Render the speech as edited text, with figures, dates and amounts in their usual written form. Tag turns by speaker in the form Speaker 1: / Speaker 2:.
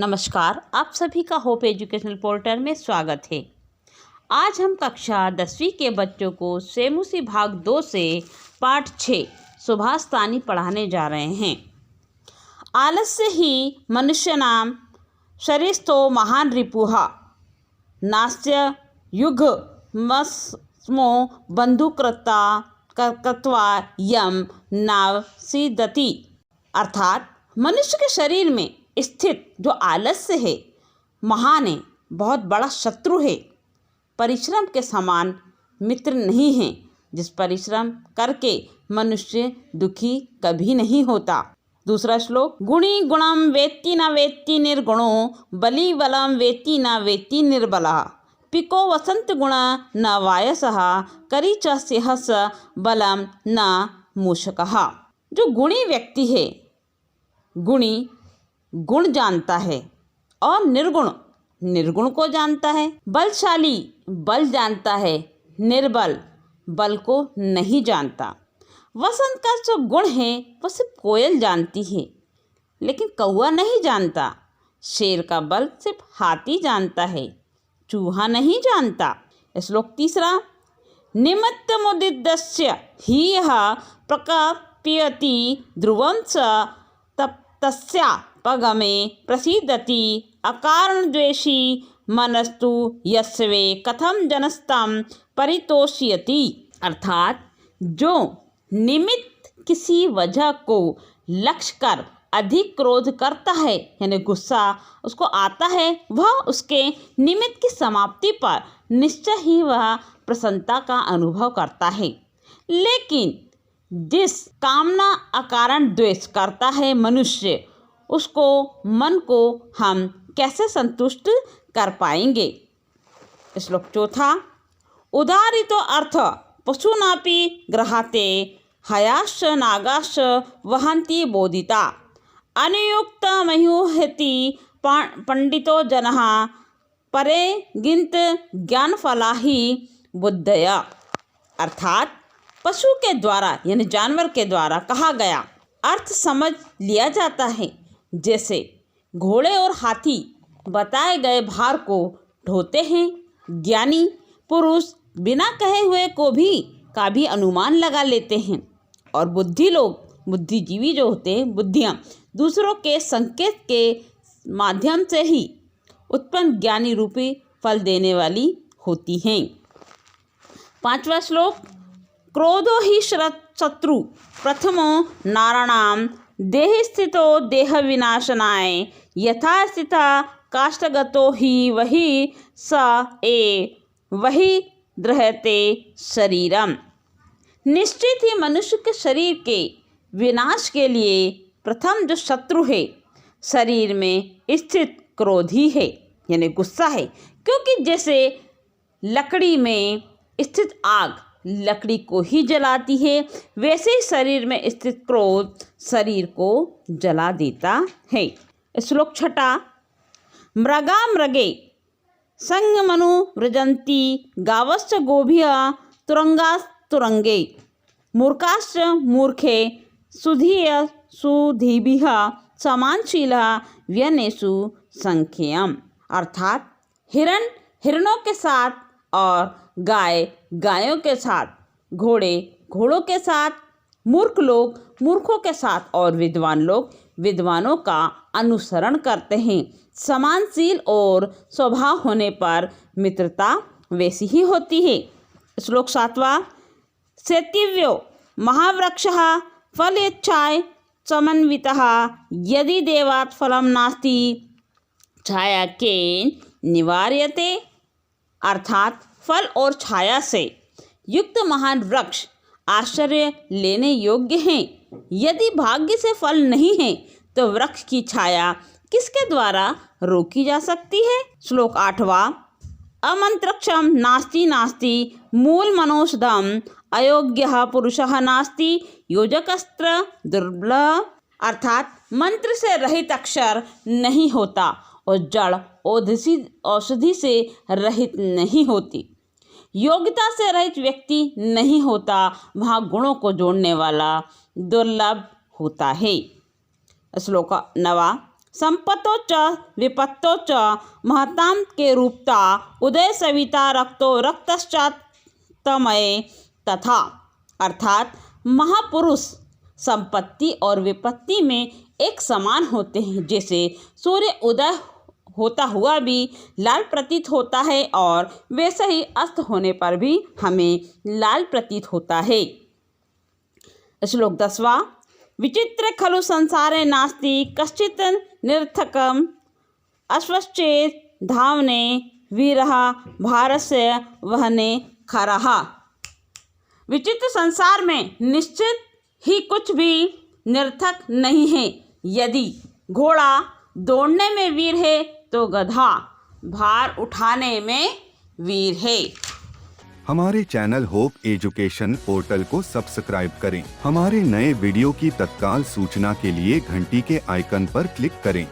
Speaker 1: नमस्कार, आप सभी का होप एजुकेशनल पोर्टल में स्वागत है। आज हम कक्षा 10वीं के बच्चों को सेमुसी भाग 2 से पाठ 6 सुभाष तानी पढ़ाने जा रहे हैं। आलस्य ही मनुष्यनां शरीरस्थो महान रिपुहा नास्य युग्मस्मो बंधुकृता कृत्वा यम नावसीदति। अर्थात मनुष्य के शरीर में स्थित जो आलस्य है महान है, बहुत बड़ा शत्रु है। परिश्रम के समान मित्र नहीं है। जिस परिश्रम करके मनुष्य दुखी कभी नहीं होता। दूसरा श्लोक, गुणी गुणम वेत्ति न वेत्ति निर्गुणो बली बलम वेत्ति न वेत्ति निर्बलः पिको वसंत गुण न वायसः करी च सेहस बलम न मूषकः। जो गुणी व्यक्ति है, गुणी गुण जानता है और निर्गुण को जानता है। बलशाली बल जानता है, निर्बल बल को नहीं जानता। वसंत का जो गुण है वह सिर्फ कोयल जानती है, लेकिन कौवा नहीं जानता। शेर का बल सिर्फ हाथी जानता है, चूहा नहीं जानता। श्लोक तीसरा, निमित्त मुदितस्य ही यः प्रकपयति ध्रुवं स तस्या पगमे प्रसीदति अकारण द्वेषी मनस्तु यस्वे कथम जनस्तम परितोषयति। अर्थात जो निमित्त किसी वजह को लक्ष्य कर अधिक क्रोध करता है, यानी गुस्सा उसको आता है, वह उसके निमित्त की समाप्ति पर निश्चय ही वह प्रसन्नता का अनुभव करता है। लेकिन जिस कामना अकारण द्वेष करता है मनुष्य, उसको मन को हम कैसे संतुष्ट कर पाएंगे। श्लोक चौथा, उदारितो अर्थ पशूनापि गृहाते हयाश्च नागाश्च वहन्ति बोधिता अनुयुक्त मह्युहति पंडितो जनः परे गिंत ज्ञानफला ही बुद्धया। अर्थात पशु के द्वारा यानी जानवर के द्वारा कहा गया अर्थ समझ लिया जाता है। जैसे घोड़े और हाथी बताए गए भार को ढोते हैं। ज्ञानी पुरुष बिना कहे हुए का भी अनुमान लगा लेते हैं। और बुद्धिजीवी जो होते हैं, बुद्धियाँ दूसरों के संकेत के माध्यम से ही उत्पन्न ज्ञानी रूपी फल देने वाली होती हैं। 5वां श्लोक, क्रोधो ही शत्रु प्रथमो नाराणाम देह स्थितो देह विनाशनाय यथा स्थिता काष्ठगतो ही वही स ए वही दृहते शरीरम। निश्चित ही मनुष्य के शरीर के विनाश के लिए प्रथम जो शत्रु है शरीर में स्थित क्रोध ही है, यानी गुस्सा है। क्योंकि जैसे लकड़ी में स्थित आग लकड़ी को ही जलाती है, वैसे ही शरीर में स्थित क्रोध शरीर को जला देता है। श्लोक 6, मृगा मृगे संगमनु व्रजन्ति गावश्च गोभिः तुरंगे मूर्खाश्च मूर्खे सुधीय सुधीभिः समानशीलः व्यनेषु संख्यम। अर्थात हिरण हिरणों के साथ और गाय गायों के साथ, घोड़े घोड़ों के साथ, मूर्ख लोग मूर्खों के साथ और विद्वान लोग विद्वानों का अनुसरण करते हैं। समानशील और स्वभाव होने पर मित्रता वैसी ही होती है। श्लोक 7, सेतिव्यो महावृक्षः फलेच्छाय समन्वितः यदि देवात् फलं नास्ति छाया केन निवार्यते। अर्थात फल और छाया से युक्त महान वृक्ष आश्चर्य लेने योग्य हैं। यदि भाग्य से फल नहीं है तो वृक्ष की छाया किसके द्वारा रोकी जा सकती है। श्लोक 8, अमंत्रक्षम नास्ति नास्ति मूल मनोषधम अयोग्यः पुरुषः नास्ति योजकस्त्र दुर्लभ। अर्थात मंत्र से रहित अक्षर नहीं होता और जड़ औषधि से रहित नहीं होती। योग्यता से रहित व्यक्ति नहीं होता, वहाँ गुणों को जोड़ने वाला दुर्लभ होता है। श्लोक 9, संपत्तो च विपत्तो च महतां के रूपता उदय सविता रक्तो रक्तश्चात्तमये तथा। अर्थात महापुरुष संपत्ति और विपत्ति में एक समान होते हैं। जैसे सूर्य उदय होता हुआ भी लाल प्रतीत होता है और वैसे ही अस्त होने पर भी हमें लाल प्रतीत होता है। श्लोक 10वां। विचित्र खलु संसारे नास्ति कश्चित् निरर्थकम् अश्वश्चेत् धावने वीरः भारस्य वहने खरः। विचित्र संसार में निश्चित ही कुछ भी निरर्थक नहीं है। यदि घोड़ा दौड़ने में वीर है तो गधा भार उठाने में वीर है।
Speaker 2: हमारे चैनल होप एजुकेशन पोर्टल को सब्सक्राइब करें। हमारे नए वीडियो की तत्काल सूचना के लिए घंटी के आइकन पर क्लिक करें।